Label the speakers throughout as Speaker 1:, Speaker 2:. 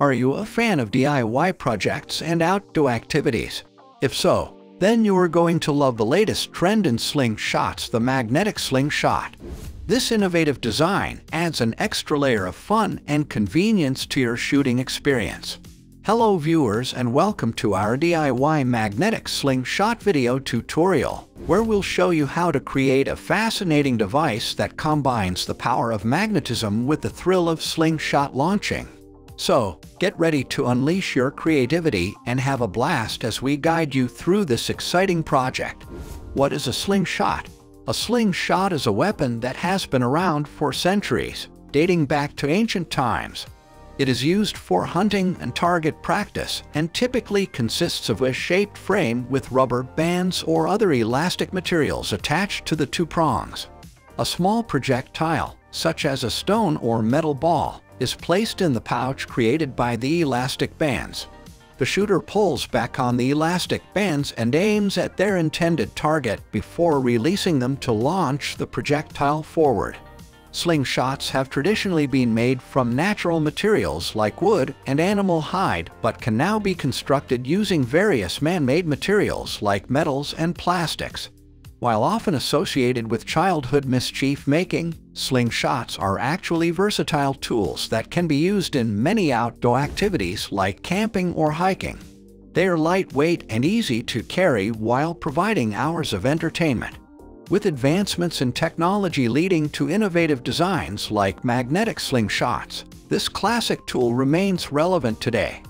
Speaker 1: Are you a fan of DIY projects and outdoor activities? If so, then you are going to love the latest trend in slingshots, the magnetic slingshot. This innovative design adds an extra layer of fun and convenience to your shooting experience. Hello viewers, and welcome to our DIY magnetic slingshot video tutorial, where we'll show you how to create a fascinating device that combines the power of magnetism with the thrill of slingshot launching. So, get ready to unleash your creativity and have a blast as we guide you through this exciting project. What is a slingshot? A slingshot is a weapon that has been around for centuries, dating back to ancient times. It is used for hunting and target practice and typically consists of a shaped frame with rubber bands or other elastic materials attached to the two prongs. A small projectile, such as a stone or metal ball, is placed in the pouch created by the elastic bands. The shooter pulls back on the elastic bands and aims at their intended target before releasing them to launch the projectile forward. Slingshots have traditionally been made from natural materials like wood and animal hide, but can now be constructed using various man-made materials like metals and plastics. While often associated with childhood mischief-making, slingshots are actually versatile tools that can be used in many outdoor activities like camping or hiking. They are lightweight and easy to carry while providing hours of entertainment. With advancements in technology leading to innovative designs like magnetic slingshots, this classic tool remains relevant today.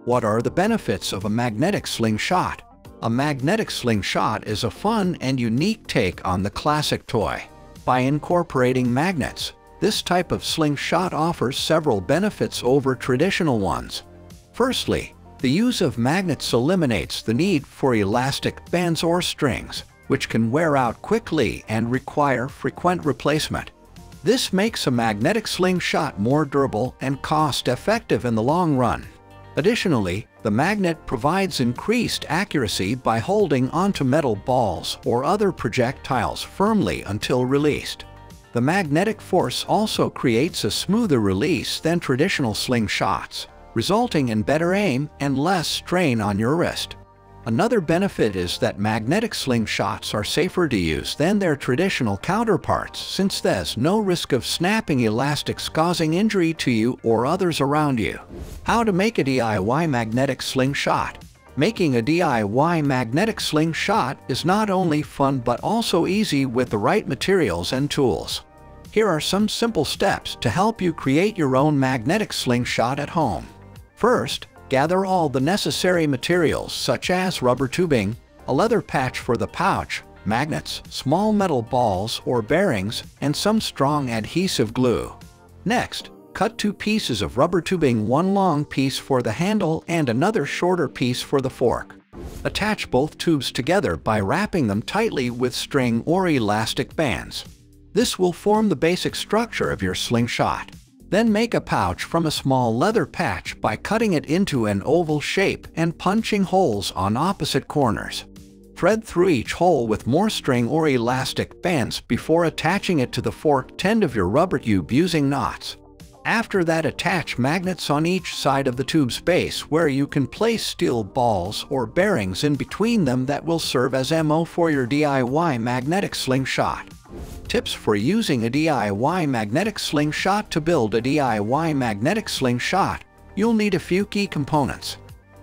Speaker 1: What are the benefits of a magnetic slingshot? A magnetic slingshot is a fun and unique take on the classic toy. By incorporating magnets, this type of slingshot offers several benefits over traditional ones. Firstly, the use of magnets eliminates the need for elastic bands or strings, which can wear out quickly and require frequent replacement. This makes a magnetic slingshot more durable and cost-effective in the long run. Additionally, the magnet provides increased accuracy by holding onto metal balls or other projectiles firmly until released. The magnetic force also creates a smoother release than traditional slingshots, resulting in better aim and less strain on your wrist. Another benefit is that magnetic slingshots are safer to use than their traditional counterparts, since there's no risk of snapping elastics causing injury to you or others around you. How to make a DIY magnetic slingshot? Making a DIY magnetic slingshot is not only fun but also easy with the right materials and tools. Here are some simple steps to help you create your own magnetic slingshot at home. First, gather all the necessary materials such as rubber tubing, a leather patch for the pouch, magnets, small metal balls or bearings, and some strong adhesive glue. Next, cut two pieces of rubber tubing, one long piece for the handle and another shorter piece for the fork. Attach both tubes together by wrapping them tightly with string or elastic bands. This will form the basic structure of your slingshot. Then make a pouch from a small leather patch by cutting it into an oval shape and punching holes on opposite corners. Thread through each hole with more string or elastic bands before attaching it to the forked end of your rubber tube using knots. After that, attach magnets on each side of the tube's base where you can place steel balls or bearings in between them that will serve as ammo for your DIY magnetic slingshot. Tips for using a DIY magnetic slingshot. To build a DIY magnetic slingshot, you'll need a few key components.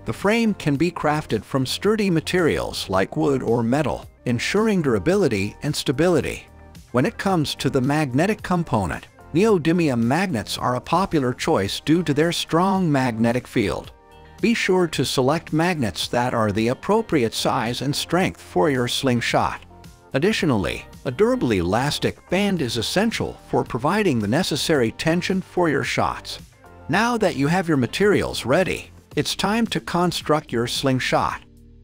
Speaker 1: The frame can be crafted from sturdy materials like wood or metal, ensuring durability and stability. When it comes to the magnetic component, neodymium magnets are a popular choice due to their strong magnetic field. Be sure to select magnets that are the appropriate size and strength for your slingshot. Additionally, a durable elastic band is essential for providing the necessary tension for your shots. Now that you have your materials ready, it's time to construct your slingshot.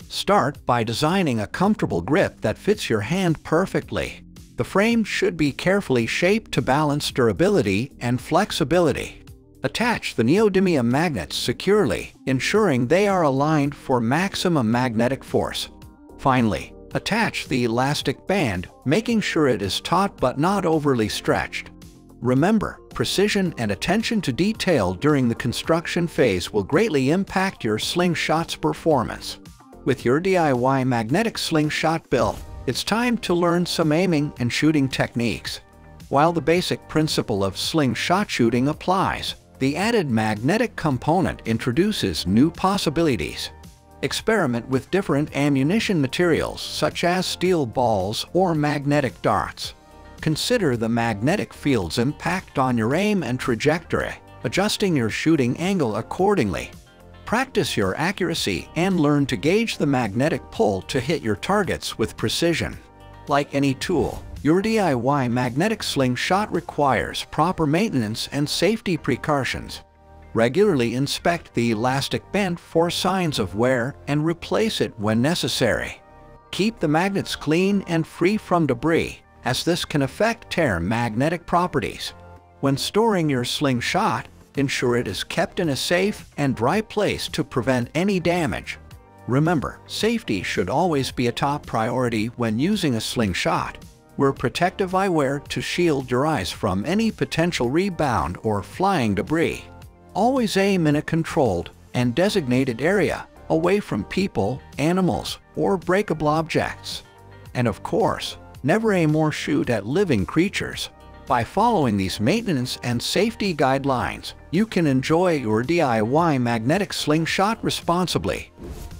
Speaker 1: Start by designing a comfortable grip that fits your hand perfectly. The frame should be carefully shaped to balance durability and flexibility. Attach the neodymium magnets securely, ensuring they are aligned for maximum magnetic force. Finally, attach the elastic band, making sure it is taut but not overly stretched. Remember, precision and attention to detail during the construction phase will greatly impact your slingshot's performance. With your DIY magnetic slingshot built, it's time to learn some aiming and shooting techniques. While the basic principle of slingshot shooting applies, the added magnetic component introduces new possibilities. Experiment with different ammunition materials such as steel balls or magnetic darts. Consider the magnetic field's impact on your aim and trajectory, adjusting your shooting angle accordingly. Practice your accuracy and learn to gauge the magnetic pull to hit your targets with precision. Like any tool, your DIY magnetic slingshot requires proper maintenance and safety precautions. Regularly inspect the elastic band for signs of wear and replace it when necessary. Keep the magnets clean and free from debris, as this can affect their magnetic properties. When storing your slingshot, ensure it is kept in a safe and dry place to prevent any damage. Remember, safety should always be a top priority when using a slingshot. Wear protective eyewear to shield your eyes from any potential rebound or flying debris. Always aim in a controlled and designated area, away from people, animals, or breakable objects. And of course, never aim or shoot at living creatures. By following these maintenance and safety guidelines, you can enjoy your DIY magnetic slingshot responsibly.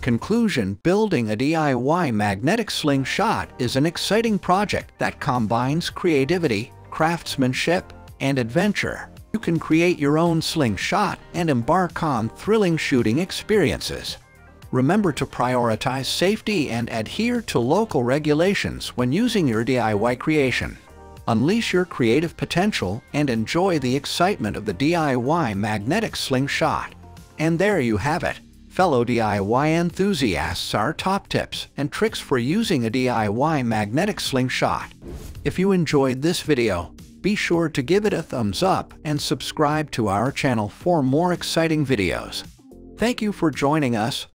Speaker 1: Conclusion: building a DIY magnetic slingshot is an exciting project that combines creativity, craftsmanship, and adventure. You can create your own slingshot and embark on thrilling shooting experiences. Remember to prioritize safety and adhere to local regulations when using your DIY creation. Unleash your creative potential and enjoy the excitement of the DIY magnetic slingshot. And there you have it, fellow DIY enthusiasts, our top tips and tricks for using a DIY magnetic slingshot. If you enjoyed this video, be sure to give it a thumbs up and subscribe to our channel for more exciting videos. Thank you for joining us.